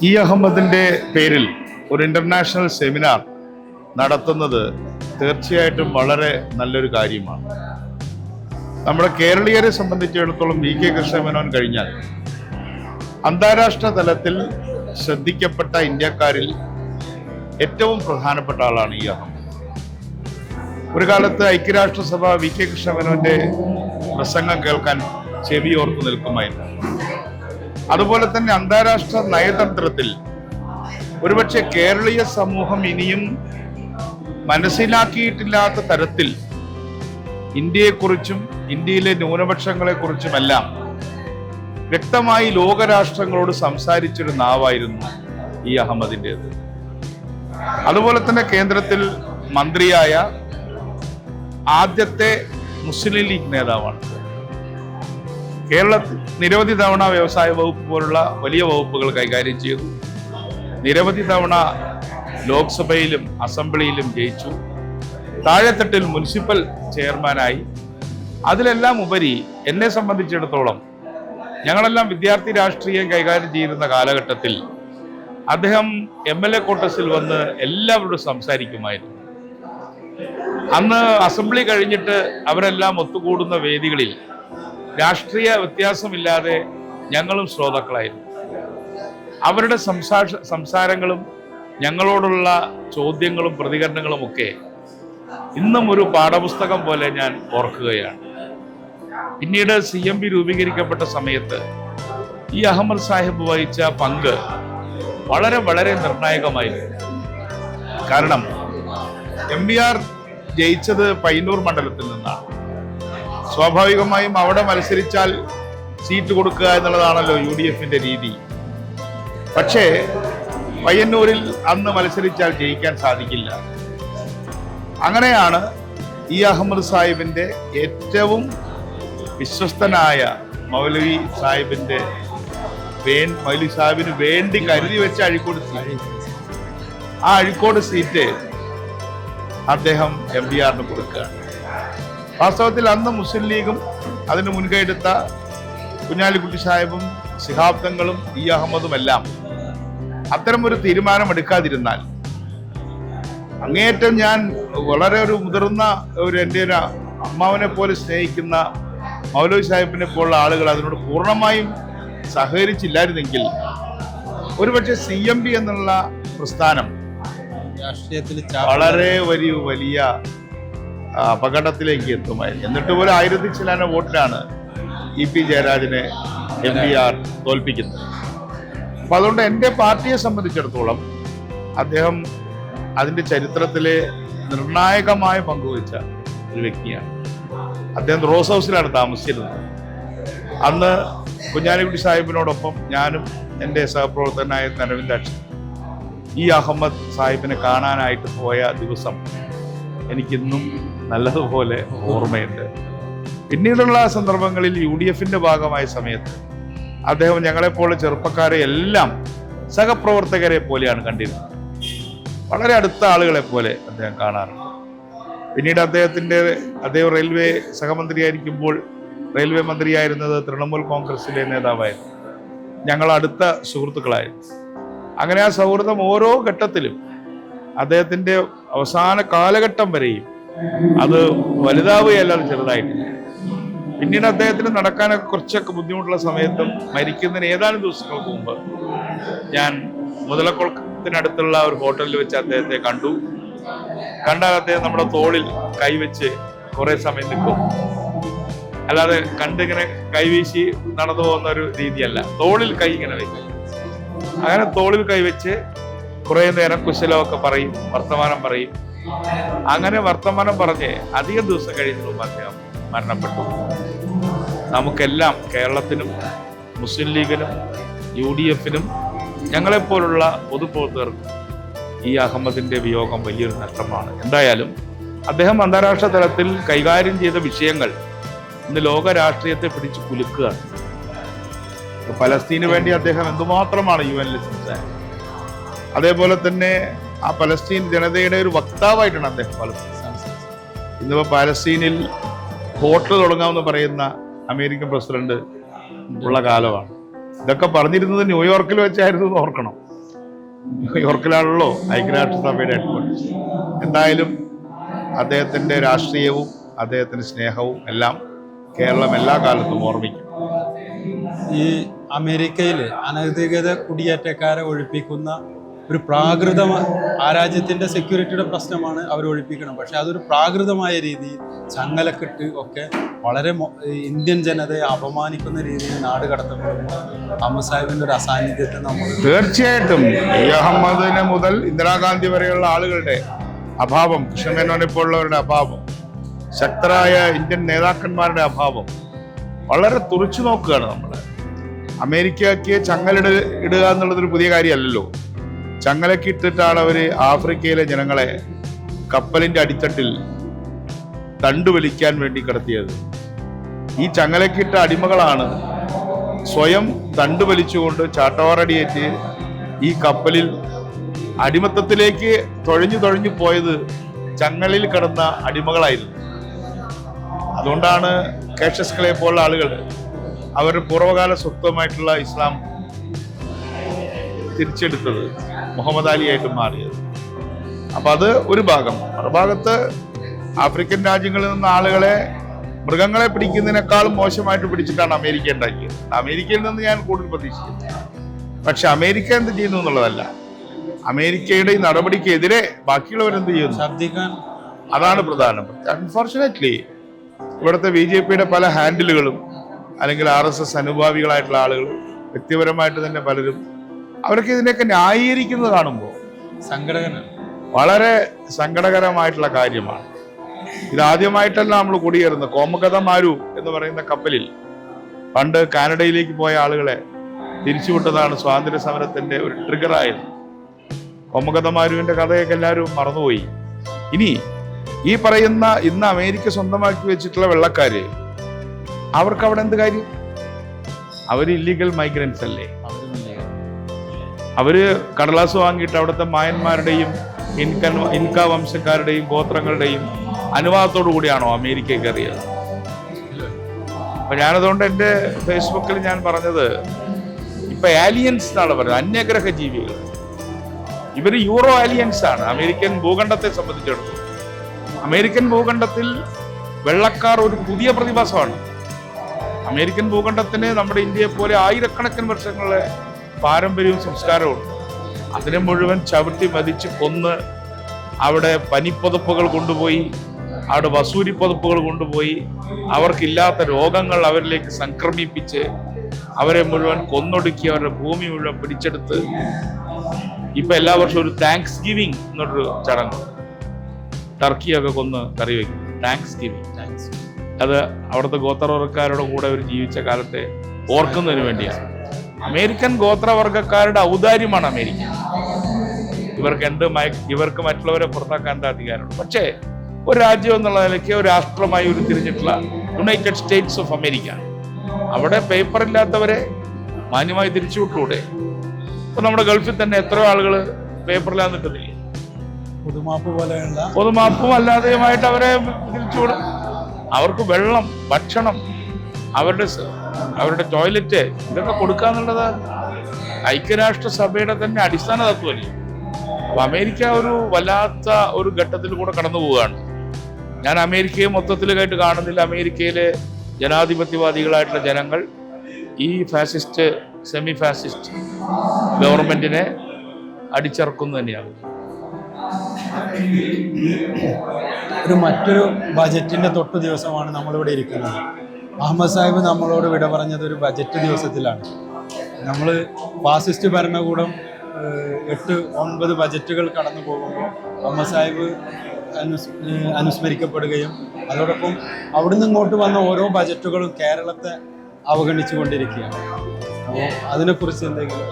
E അഹമ്മദിന്റെ പേരിൽ ഒരു ഇന്റർനാഷണൽ സെമിനാർ നടത്തുന്നത് തീർച്ചയായിട്ടും വളരെ നല്ലൊരു കാര്യമാണ്. നമ്മുടെ കേരളീയരെ സംബന്ധിച്ചിടത്തോളം വി കെ കൃഷ്ണമേനോൻ കഴിഞ്ഞാൽ അന്താരാഷ്ട്ര തലത്തിൽ ശ്രദ്ധിക്കപ്പെട്ട ഇന്ത്യക്കാരിൽ ഏറ്റവും പ്രധാനപ്പെട്ട ആളാണ് ഇ അഹമ്മദ്. ഒരു കാലത്ത് ഐക്യരാഷ്ട്രസഭ വി കെ കൃഷ്ണമേനോന്റെ പ്രസംഗം കേൾക്കാൻ ചെവിയോർത്ത് നിൽക്കുമായിരുന്നു. അതുപോലെ തന്നെ അന്താരാഷ്ട്ര നയതന്ത്രത്തിൽ ഒരുപക്ഷെ കേരളീയ സമൂഹം ഇനിയും മനസ്സിലാക്കിയിട്ടില്ലാത്ത തരത്തിൽ ഇന്ത്യയെക്കുറിച്ചും ഇന്ത്യയിലെ ന്യൂനപക്ഷങ്ങളെക്കുറിച്ചുമെല്ലാം വ്യക്തമായി ലോകരാഷ്ട്രങ്ങളോട് സംസാരിച്ചൊരു നാവായിരുന്നു ഇ അഹമ്മദിൻ്റെത്. അതുപോലെ തന്നെ കേന്ദ്രത്തിൽ മന്ത്രിയായ ആദ്യത്തെ മുസ്ലിം ലീഗ് നേതാവാണ്. കേരളത്തിൽ നിരവധി തവണ വ്യവസായ വകുപ്പ് പോലുള്ള വലിയ വകുപ്പുകൾ കൈകാര്യം ചെയ്തു. നിരവധി തവണ ലോക്സഭയിലും അസംബ്ലിയിലും ജയിച്ചു. താഴെത്തട്ടിൽ മുനിസിപ്പൽ ചെയർമാനായി. അതിലെല്ലാം ഉപരി എന്നെ സംബന്ധിച്ചിടത്തോളം ഞങ്ങളെല്ലാം വിദ്യാർത്ഥി രാഷ്ട്രീയം കൈകാര്യം ചെയ്യുന്ന കാലഘട്ടത്തിൽ അദ്ദേഹം MLA ക്വാർട്ടേഴ്സിൽ വന്ന് എല്ലാവരോടും സംസാരിക്കുമായിരുന്നു. അന്ന് അസംബ്ലി കഴിഞ്ഞിട്ട് അവരെല്ലാം ഒത്തുകൂടുന്ന വേദികളിൽ രാഷ്ട്രീയ വ്യത്യാസമില്ലാതെ ഞങ്ങളും ശ്രോതാക്കളായിരുന്നു. അവരുടെ സംസാരങ്ങളും ഞങ്ങളോടുള്ള ചോദ്യങ്ങളും പ്രതികരണങ്ങളും ഒക്കെ ഇന്നും ഒരു പാഠപുസ്തകം പോലെ ഞാൻ ഓർക്കുകയാണ്. പിന്നീട് CMB രൂപീകരിക്കപ്പെട്ട സമയത്ത് ഈ അഹമ്മദ് സാഹിബ് വഹിച്ച പങ്ക് വളരെ വളരെ നിർണായകമായിരുന്നു. കാരണം MBR ജയിച്ചത് പയ്യന്നൂർ മണ്ഡലത്തിൽ നിന്നാണ്. സ്വാഭാവികമായും അവിടെ മത്സരിച്ചാൽ സീറ്റ് കൊടുക്കുക എന്നുള്ളതാണല്ലോ UDFന്റെ രീതി. പക്ഷേ പയ്യന്നൂരിൽ അന്ന് മത്സരിച്ചാൽ ജയിക്കാൻ സാധിക്കില്ല. അങ്ങനെയാണ് ഇ അഹമ്മദ് സാഹിബിന്റെ ഏറ്റവും വിശ്വസ്തനായ മൗലവി സാഹിബിന് വേണ്ടി കരുതി വെച്ച അഴീക്കോട് സീറ്റ്, ആ അഴീക്കോട് സീറ്റ് അദ്ദേഹം MBRന് കൊടുക്കുകയാണ്. വാസ്തവത്തിൽ അന്ന് മുസ്ലിം ലീഗും അതിന് മുൻകൈയെടുത്ത കുഞ്ഞാലിക്കുട്ടി സാഹിബും ശിഹാബ് തങ്ങളും ഇ അഹമ്മദുമെല്ലാം അത്തരം ഒരു തീരുമാനമെടുക്കാതിരുന്നാൽ അങ്ങേയറ്റം ഞാൻ വളരെ ഒരു മുതിർന്ന എൻ്റെ ഒരു അമ്മാവനെ പോലെ സ്നേഹിക്കുന്ന മൗലവി സാഹിബിനെ പോലുള്ള ആളുകൾ അതിനോട് പൂർണ്ണമായും സഹകരിച്ചില്ലായിരുന്നെങ്കിൽ ഒരുപക്ഷെ CMB എന്നുള്ള പ്രസ്ഥാനം രാഷ്ട്രീയത്തിൽ വളരെ വലിയ അപകടത്തിലേക്ക് എത്തുമായിരുന്നു. എന്നിട്ട് പോലും 1000 ചില്ലാന വോട്ടിലാണ് EP ജയരാജനെ MBR തോൽപ്പിക്കുന്നത്. അപ്പൊ അതുകൊണ്ട് എൻ്റെ പാർട്ടിയെ സംബന്ധിച്ചിടത്തോളം അദ്ദേഹം അതിൻ്റെ ചരിത്രത്തിലെ നിർണായകമായ പങ്കുവച്ച ഒരു വ്യക്തിയാണ്. അദ്ദേഹം റോസ് ഹൗസിലാണ് താമസിച്ചിരുന്നത്. അന്ന് കുഞ്ഞാലിക്കുട്ടി സാഹിബിനോടൊപ്പം ഞാനും എൻ്റെ സഹപ്രവർത്തകനായ നരവിന്ദാക്ഷൻ ഇ അഹമ്മദ് സാഹിബിനെ കാണാനായിട്ട് പോയ ദിവസം എനിക്കിന്നും നല്ലതുപോലെ ഓർമ്മയുണ്ട്. പിന്നീടുള്ള സന്ദർഭങ്ങളിൽ UDFന്റെ ഭാഗമായ സമയത്ത് അദ്ദേഹം ഞങ്ങളെപ്പോലെ ചെറുപ്പക്കാരെ എല്ലാം സഹപ്രവർത്തകരെ പോലെയാണ് കണ്ടിരുന്നത്. വളരെ അടുത്ത ആളുകളെ പോലെ അദ്ദേഹം കാണാറുണ്ട്. പിന്നീട് അദ്ദേഹം റെയിൽവേ സഹമന്ത്രിയായിരിക്കുമ്പോൾ റെയിൽവേ മന്ത്രിയായിരുന്നത് തൃണമൂൽ കോൺഗ്രസിലെ നേതാവായിരുന്നു. ഞങ്ങൾ അടുത്ത സുഹൃത്തുക്കളായിരുന്നു. അങ്ങനെ ആ സൗഹൃദം ഓരോ ഘട്ടത്തിലും അദ്ദേഹത്തിൻ്റെ അവസാന കാലഘട്ടം വരെയും അത് വലുതാവുകയല്ലാതെ ചെറുതായിട്ടില്ല. പിന്നീട് അദ്ദേഹത്തിന് നടക്കാനൊക്കെ കുറച്ചൊക്കെ ബുദ്ധിമുട്ടുള്ള സമയത്തും മരിക്കുന്നതിന് ഏതാനും ദിവസങ്ങൾക്ക് മുമ്പ് ഞാൻ മുതലക്കുളത്തിനടുത്തുള്ള ഒരു ഹോട്ടലിൽ വെച്ച് അദ്ദേഹത്തെ കണ്ടാൽ അദ്ദേഹം നമ്മുടെ തോളിൽ കൈവച്ച് കുറേ സമയം നിൽക്കും. അല്ലാതെ കണ്ടിങ്ങനെ കൈവീശി നടന്നു പോകുന്ന ഒരു രീതിയല്ല, തോളിൽ കൈ ഇങ്ങനെ വയ്ക്കും. അങ്ങനെ തോളിൽ കൈവച്ച് കുറേ നേരം കുശലമൊക്കെ പറയും, വർത്തമാനം പറയും. അങ്ങനെ വർത്തമാനം പറഞ്ഞ് അധികം ദിവസം കഴിഞ്ഞു അദ്ദേഹം മരണപ്പെട്ടു. നമുക്കെല്ലാം, കേരളത്തിനും മുസ്ലിം ലീഗിനും UDFനും ഞങ്ങളെപ്പോലുള്ള പൊതുപ്രവർത്തകർക്കും ഈ അഹമ്മദിന്റെ വിയോഗം വലിയൊരു നഷ്ടമാണ്. എന്തായാലും അദ്ദേഹം അന്താരാഷ്ട്ര തലത്തിൽ കൈകാര്യം ചെയ്ത വിഷയങ്ങൾ ഇന്ന് ലോക രാഷ്ട്രീയത്തെ പിടിച്ചു കുലുക്കുകയാണ്. പലസ്തീന് വേണ്ടി അദ്ദേഹം എന്തുമാത്രമാണ് UN സംസാരിച്ചത്. അതേപോലെ തന്നെ ആ പലസ്തീൻ ജനതയുടെ ഒരു വക്താവായിട്ടാണ് അദ്ദേഹം പലസ്തീൻ സംസാരിച്ചത്. ഇന്നിപ്പോൾ പലസ്തീനിൽ ഹോട്ടൽ തുടങ്ങാമെന്ന് പറയുന്ന അമേരിക്കൻ പ്രസിഡന്റ് ഉള്ള കാലമാണ്. ഇതൊക്കെ പറഞ്ഞിരുന്നത് ന്യൂയോർക്കിൽ വെച്ചായിരുന്നു എന്ന് ഓർക്കണം. ന്യൂയോർക്കിലാണല്ലോ ഐക്യരാഷ്ട്രസഭയുടെ ഹെഡ്ക്വാർട്ടേഴ്സ്. എന്തായാലും അദ്ദേഹത്തിൻ്റെ രാഷ്ട്രീയവും അദ്ദേഹത്തിൻ്റെ സ്നേഹവും എല്ലാം കേരളം എല്ലാ കാലത്തും ഓർമ്മിക്കും. ഈ അമേരിക്കയിൽ അനധികൃത കുടിയേറ്റക്കാരെ ഒഴിപ്പിക്കുന്ന ഒരു പ്രാകൃതമായ ആ രാജ്യത്തിൻ്റെ സെക്യൂരിറ്റിയുടെ പ്രശ്നമാണ് അവർ ഒഴിപ്പിക്കണം. പക്ഷെ അതൊരു പ്രാകൃതമായ രീതിയിൽ ചങ്ങലക്കെട്ട് ഒക്കെ വളരെ ഇന്ത്യൻ ജനതയെ അപമാനിക്കുന്ന രീതിയിൽ നാട് കടത്തപ്പെടുമ്പോൾ അഹമ്മദ് സാഹിബിൻ്റെ ഒരു അസാന്നിധ്യത്തെ നമ്മൾ തീർച്ചയായിട്ടും ഈ അഹമ്മദിനെ മുതൽ ഇന്ദിരാഗാന്ധി വരെയുള്ള ആളുകളുടെ അഭാവം, കൃഷ്ണമേനോനെ പോലുള്ളവരുടെ അഭാവം, ശക്തരായ ഇന്ത്യൻ നേതാക്കന്മാരുടെ അഭാവം വളരെ തുറച്ചു നോക്കുകയാണ് നമ്മൾ. അമേരിക്കയ്ക്ക് ഇടുക എന്നുള്ളതൊരു പുതിയ കാര്യമല്ലല്ലോ. ചങ്ങലക്ക് ഇട്ടിട്ടാണ് അവർ ആഫ്രിക്കയിലെ ജനങ്ങളെ കപ്പലിൻ്റെ അടിത്തട്ടിൽ തണ്ടുവലിക്കാൻ വേണ്ടി കടത്തിയത്. ഈ ചങ്ങലക്കിട്ട അടിമകളാണ് സ്വയം തണ്ടുവലിച്ചുകൊണ്ട് ചാട്ടവാറടിയേറ്റ് ഈ കപ്പലിൽ അടിമത്തത്തിലേക്ക് തുഴഞ്ഞു പോയത് ചങ്ങലിൽ കിടന്ന അടിമകളായിരുന്നു. അതുകൊണ്ടാണ് കേഷസ്കളെ പോലുള്ള ആളുകൾ അവരുടെ പൂർവ്വകാല സ്വത്വമായിട്ടുള്ള ഇസ്ലാം തിരിച്ചെടുത്തത്, മുഹമ്മദ് അലിയായിട്ട് മാറിയത്. അപ്പം അത് ഒരു ഭാഗം. മറുഭാഗത്ത് ആഫ്രിക്കൻ രാജ്യങ്ങളിൽ നിന്ന് ആളുകളെ മൃഗങ്ങളെ പിടിക്കുന്നതിനേക്കാളും മോശമായിട്ട് പിടിച്ചിട്ടാണ് അമേരിക്ക ഉണ്ടാക്കിയത്. അമേരിക്കയിൽ നിന്ന് ഞാൻ കൂടുതൽ പ്രതീക്ഷിക്കുന്നു. പക്ഷെ അമേരിക്ക എന്ത് ചെയ്യുന്നു എന്നുള്ളതല്ല, അമേരിക്കയുടെ ഈ നടപടിക്കെതിരെ ബാക്കിയുള്ളവരെന്ത് ചെയ്യുന്നു, ശബ്ദിക്കാൻ, അതാണ് പ്രധാനം. അൺഫോർച്ചുനേറ്റ്ലി ഇവിടുത്തെ BJPയുടെ പല ഹാൻഡിലുകളും അല്ലെങ്കിൽ RSS അനുഭാവികളായിട്ടുള്ള ആളുകൾ വ്യക്തിപരമായിട്ട് തന്നെ പലരും അവർക്ക് ഇതിനെയൊക്കെ ന്യായീകരിക്കുന്നത് കാണുമ്പോൾ വളരെ സങ്കടകരമായിട്ടുള്ള കാര്യമാണ്. ഇതാദ്യമായിട്ടല്ല നമ്മൾ കുടിയേറുന്നത്. കോമഗത മാരു എന്ന് പറയുന്ന കപ്പലിൽ പണ്ട് കാനഡയിലേക്ക് പോയ ആളുകളെ തിരിച്ചുവിട്ടതാണ് സ്വാതന്ത്ര്യ സമരത്തിന്റെ ഒരു ട്രിഗറായത്. കോമഗത മാരുവിന്റെ കഥയൊക്കെ എല്ലാവരും മറന്നുപോയി. ഇനി ഈ പറയുന്ന ഇന്ന് അമേരിക്ക സ്വന്തമാക്കി വെച്ചിട്ടുള്ള വെള്ളക്കാര്, അവർക്ക് അവിടെ എന്ത് കാര്യം? അവര് ഇല്ലീഗൽ മൈഗ്രൻസ് അല്ലേ? അവര് കടലാസ് വാങ്ങിയിട്ട് അവിടുത്തെ മായന്മാരുടെയും ഇൻക വംശക്കാരുടെയും ഗോത്രങ്ങളുടെയും അനുവാദത്തോടു കൂടിയാണോ അമേരിക്ക കയറിയത്? അപ്പൊ ഞാനതുകൊണ്ട് എൻ്റെ ഫേസ്ബുക്കിൽ ഞാൻ പറഞ്ഞത്, ഇപ്പൊ ആലിയൻസ് എന്നാണ് പറയുന്നത്, അന്യഗ്രഹ ജീവികൾ. ഇവര് യൂറോ ആലിയൻസ് ആണ്. അമേരിക്കൻ ഭൂഖണ്ഡത്തെ സംബന്ധിച്ചിടത്തോളം അമേരിക്കൻ ഭൂഖണ്ഡത്തിൽ വെള്ളക്കാർ ഒരു പുതിയ പ്രതിഭാസമാണ്. അമേരിക്കൻ ഭൂഖണ്ഡത്തിന് നമ്മുടെ ഇന്ത്യയെ പോലെ ആയിരക്കണക്കിന് വർഷങ്ങളെ പാരമ്പര്യവും സംസ്കാരവും. അതിനെ മുഴുവൻ ചവിട്ടി മതിച്ച് കൊന്ന് അവിടെ പനിപ്പുതപ്പുകൾ കൊണ്ടുപോയി, അവിടെ വസൂരി പുതപ്പുകൾ കൊണ്ടുപോയി, അവർക്കില്ലാത്ത രോഗങ്ങൾ അവരിലേക്ക് സംക്രമിപ്പിച്ച് അവരെ മുഴുവൻ കൊന്നൊടുക്കി അവരുടെ ഭൂമി മുഴുവൻ പിടിച്ചെടുത്ത് ഇപ്പൊ എല്ലാ വർഷവും ഒരു താങ്ക്സ് ഗിവിങ് എന്നൊരു ചടങ്ങ്, ടർക്കിയൊക്കെ കൊന്ന് കറി വയ്ക്കും. താങ്ക്സ് ഗിവിങ്, അത് അവിടുത്തെ ഗോത്രവർഗക്കാരുടെ കൂടെ അവർ ജീവിച്ച കാലത്തെ ഓർക്കുന്നതിന് വേണ്ടിയാണ്. അമേരിക്കൻ ഗോത്രവർഗക്കാരുടെ ഔദാര്യമാണ് അമേരിക്ക. ഇവർക്ക് മറ്റുള്ളവരെ പുറത്താക്കാൻ എന്താ അധികാരമുണ്ട്? പക്ഷേ ഒരു രാജ്യം എന്നുള്ള നിലയ്ക്ക് ഒരു രാഷ്ട്രമായി ഉരുത്തിരിഞ്ഞിട്ടുള്ള യുണൈറ്റഡ് സ്റ്റേറ്റ്സ് ഓഫ് അമേരിക്ക, അവിടെ പേപ്പർ ഇല്ലാത്തവരെ മാന്യമായി തിരിച്ചുവിട്ടൂടെ? ഇപ്പൊ നമ്മുടെ ഗൾഫിൽ തന്നെ എത്രയോ ആളുകൾ പേപ്പറില്ലാതെ നിൽക്കുന്നില്ല. പൊതുമാപ്പും അല്ലാതെയുമായിട്ട് അവരെ തിരിച്ചുവിടും. അവർക്ക് വെള്ളം, ഭക്ഷണം, അവരുടെ ടോയ്ലറ്റ്, ഇതൊക്കെ കൊടുക്കാന്നുള്ളത് ഐക്യരാഷ്ട്രസഭയുടെ തന്നെ അടിസ്ഥാന തത്വമല്ലേ? അപ്പൊ അമേരിക്ക ഒരു വല്ലാത്ത ഒരു ഘട്ടത്തിൽ കൂടെ കടന്നു പോവുകയാണ്. ഞാൻ അമേരിക്കയെ മൊത്തത്തിലായിട്ട് കാണുന്നില്ല. അമേരിക്കയിലെ ജനാധിപത്യവാദികളായിട്ടുള്ള ജനങ്ങൾ ഈ ഫാസിസ്റ്റ്, സെമി ഫാസിസ്റ്റ് ഗവൺമെന്റിനെ അടിച്ചിറക്കുന്നു തന്നെയാണ്. മറ്റൊരു ബജറ്റിന്റെ തൊട്ടു ദിവസമാണ് നമ്മളിവിടെ ഇരിക്കുന്നത്. അഹമ്മദ് സാഹിബ് നമ്മളോട് വിട പറഞ്ഞത് ഒരു ബജറ്റ് ദിവസത്തിലാണ്. നമ്മൾ ഫാസിസ്റ്റ് ഭരണകൂടം 8-9 ബജറ്റുകൾ കടന്നു പോകുമ്പോൾ അഹമ്മദ് സാഹിബ് അനുസ്മരിക്കപ്പെടുകയും അതോടൊപ്പം അവിടുന്ന് ഇങ്ങോട്ട് വന്ന ഓരോ ബജറ്റുകളും കേരളത്തെ അവഗണിച്ചു കൊണ്ടിരിക്കുകയാണ്. അപ്പോൾ അതിനെക്കുറിച്ച് എന്തെങ്കിലും?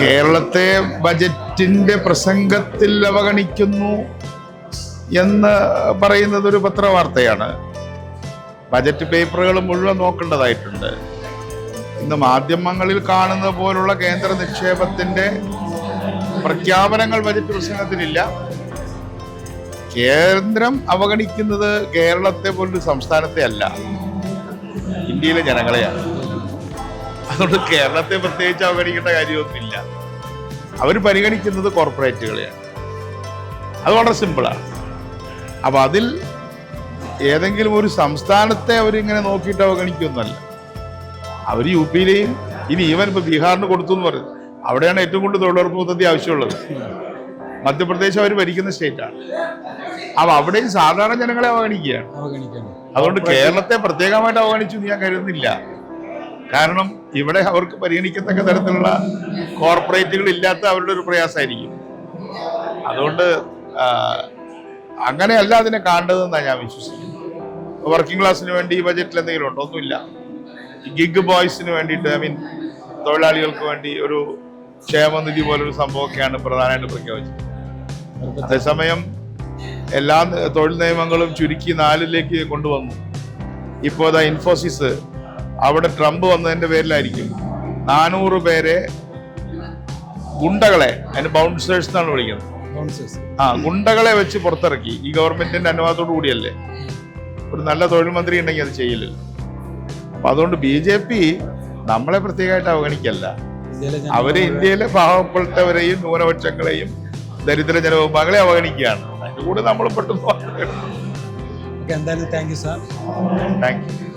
കേരളത്തെ ബജറ്റിന്റെ പ്രസംഗത്തിൽ അവഗണിക്കുന്നു എന്ന് പറയുന്നത് ഒരു പത്രവാർത്തയാണ്. ബജറ്റ് പേപ്പറുകൾ മുഴുവൻ നോക്കേണ്ടതായിട്ടുണ്ട്. ഇന്ന് മാധ്യമങ്ങളിൽ കാണുന്ന പോലുള്ള കേന്ദ്ര നിക്ഷേപത്തിന്റെ പ്രഖ്യാപനങ്ങൾ ബജറ്റ് പ്രസംഗത്തിലില്ല. കേന്ദ്രം അവഗണിക്കുന്നത് കേരളത്തെ പോലൊരു സംസ്ഥാനത്തെ അല്ല, ഇന്ത്യയിലെ ജനങ്ങളെയാണ്. അതുകൊണ്ട് കേരളത്തെ പ്രത്യേകിച്ച് അവഗണിക്കേണ്ട കാര്യമൊന്നുമില്ല. അവർ പരിഗണിക്കുന്നത് കോർപ്പറേറ്റുകളെയാണ്. അത് വളരെ സിമ്പിളാണ്. അപ്പൊ അതിൽ ഏതെങ്കിലും ഒരു സംസ്ഥാനത്തെ അവരിങ്ങനെ നോക്കിയിട്ട് അവഗണിക്കൊന്നുമല്ല. അവർ യു പിയിലെയും ഇനി ഈവൻ ഇപ്പൊ ബീഹാറിന് കൊടുത്തു എന്ന് പറയുന്നത്, അവിടെയാണ് ഏറ്റവും കൂടുതൽ തൊഴിലുറപ്പ് പദ്ധതി ആവശ്യമുള്ളത്. മധ്യപ്രദേശ് അവർ ഭരിക്കുന്ന സ്റ്റേറ്റാണ്. അപ്പൊ അവിടെയും സാധാരണ ജനങ്ങളെ അവഗണിക്കുകയാണ്. അതുകൊണ്ട് കേരളത്തെ പ്രത്യേകമായിട്ട് അവഗണിച്ചു ഞാൻ കരുതുന്നില്ല. കാരണം ഇവിടെ അവർക്ക് പരിഗണിക്കത്തക്ക തരത്തിലുള്ള കോർപ്പറേറ്റുകൾ ഇല്ലാത്ത അവരുടെ ഒരു പ്രയാസമായിരിക്കും. അതുകൊണ്ട് അങ്ങനെയല്ല അതിനെ കാണേണ്ടതെന്നാണ് ഞാൻ വിശ്വസിക്കുന്നത്. വർക്കിംഗ് ക്ലാസ്സിന് വേണ്ടി ഈ ബജറ്റിൽ എന്തെങ്കിലും ഉണ്ടോ? ഒന്നുമില്ല. ഗിഗ് ബോയ്സിന് വേണ്ടിയിട്ട്, ഐ മീൻ തൊഴിലാളികൾക്ക് വേണ്ടി ഒരു ക്ഷേമനിധി പോലൊരു സംഭവമൊക്കെയാണ് പ്രധാനമായിട്ട് പ്രഖ്യാപിച്ചത്. അതേസമയം എല്ലാ തൊഴിൽ നിയമങ്ങളും ചുരുക്കി 4 കൊണ്ടുവന്നു. ഇപ്പോൾ അതാ ഇൻഫോസിസ് അവിടെ ട്രംപ് വന്നതിന്റെ പേരിലായിരിക്കും 400 പേരെ ഗുണ്ടകളെ, അതിന് ബൗൺസേഴ്സ് എന്നാണ് വിളിക്കുന്നത്, ഗുണ്ടകളെ വെച്ച് പുറത്തിറക്കി. ഈ ഗവൺമെന്റിന്റെ അനുവാദത്തോടു കൂടിയല്ലേ. ഒരു നല്ല തൊഴിൽ മന്ത്രി ഉണ്ടെങ്കിൽ അത് ചെയ്യില്ലല്ലോ. അപ്പൊ അതുകൊണ്ട് BJP നമ്മളെ പ്രത്യേകമായിട്ട് അവഗണിക്കല്ല. അവര് ഇന്ത്യയിലെ പാവപ്പെട്ടവരെയും ന്യൂനപക്ഷങ്ങളെയും ദരിദ്ര ജനവിഭാഗങ്ങളെ അവഗണിക്കുകയാണ്. അതിന്റെ കൂടെ നമ്മൾ പെട്ടെന്ന് എന്തായാലും thank you sir. Thank you.